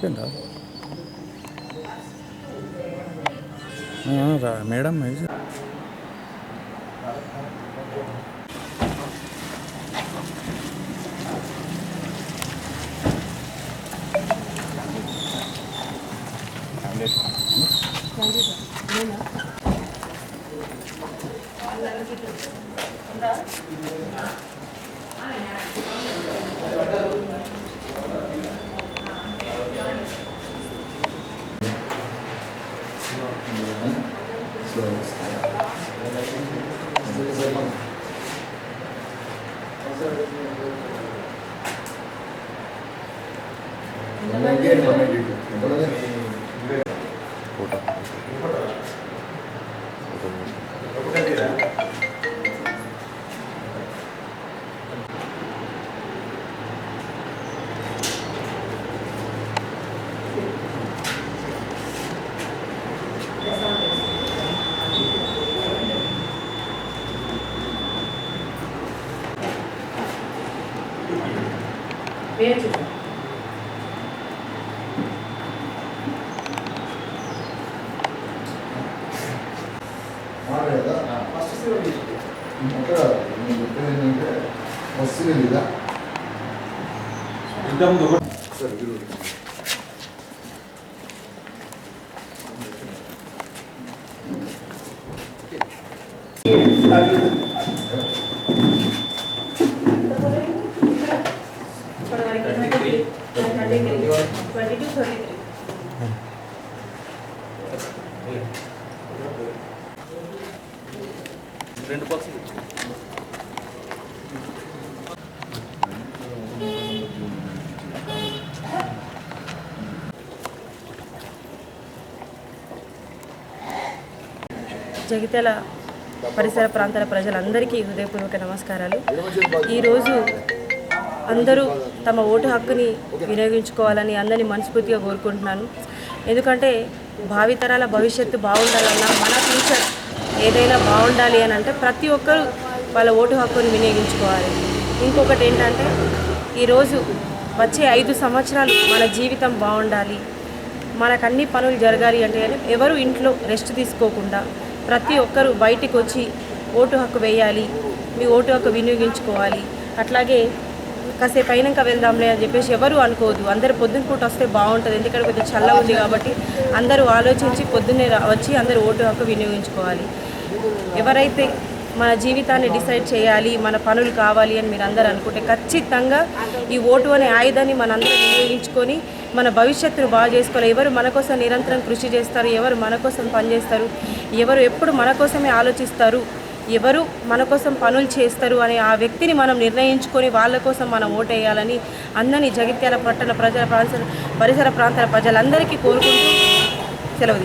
అయిపోయిందా మేడం? రెండు బాక్సులు జగిత్యాల పరిసర ప్రాంతాల ప్రజలందరికీ హృదయపూర్వక నమస్కారాలు. ఈరోజు అందరూ తమ ఓటు హక్కుని వినియోగించుకోవాలని అందరినీ మనస్ఫూర్తిగా కోరుకుంటున్నాను. ఎందుకంటే భావితరాల భవిష్యత్తు బాగుండాలన్నా, మన ఫ్యూచర్ ఏదైనా బాగుండాలి అని అంటే ప్రతి ఒక్కరూ వాళ్ళ ఓటు హక్కుని వినియోగించుకోవాలి. ఇంకొకటి ఏంటంటే ఈరోజు వచ్చే 5 సంవత్సరాలు మన జీవితం బాగుండాలి, మనకు అన్ని పనులు జరగాలి అంటే ఎవరు ఇంట్లో రెస్ట్ తీసుకోకుండా ప్రతి ఒక్కరూ బయటికి వచ్చి ఓటు హక్కు వేయాలి, మీ ఓటు హక్కు వినియోగించుకోవాలి. అట్లాగే కాసేపు అయినాక వెళ్దాంలే అని చెప్పేసి ఎవరు అనుకోవద్దు. అందరూ పొద్దున పూట వస్తే బాగుంటుంది, ఎందుకంటే కొంచెం చల్ల ఉంది కాబట్టి అందరూ ఆలోచించి పొద్దున్నే వచ్చి అందరూ ఓటు హక్కు వినియోగించుకోవాలి. ఎవరైతే మన జీవితాన్ని డిసైడ్ చేయాలి, మన పనులు కావాలి అని మీరు అందరూ అనుకుంటే ఖచ్చితంగా ఈ ఓటు అనే ఆయుధాన్ని మనందరం వినియోగించుకొని మన భవిష్యత్తును బాగా చేసుకోవాలి. ఎవరు మన కోసం నిరంతరం కృషి చేస్తారు, ఎవరు మన కోసం పనిచేస్తారు, ఎవరు ఎప్పుడు మన కోసమే ఆలోచిస్తారు, ఎవరు మన కోసం పనులు చేస్తారు అనే ఆ వ్యక్తిని మనం నిర్ణయించుకొని వాళ్ళ కోసం మనం ఓటు వేయాలని అందరినీ జగిత్యాల పట్టణ పరిసర ప్రాంతాల ప్రజలందరికీ కోరుకుంటూ సెలవు.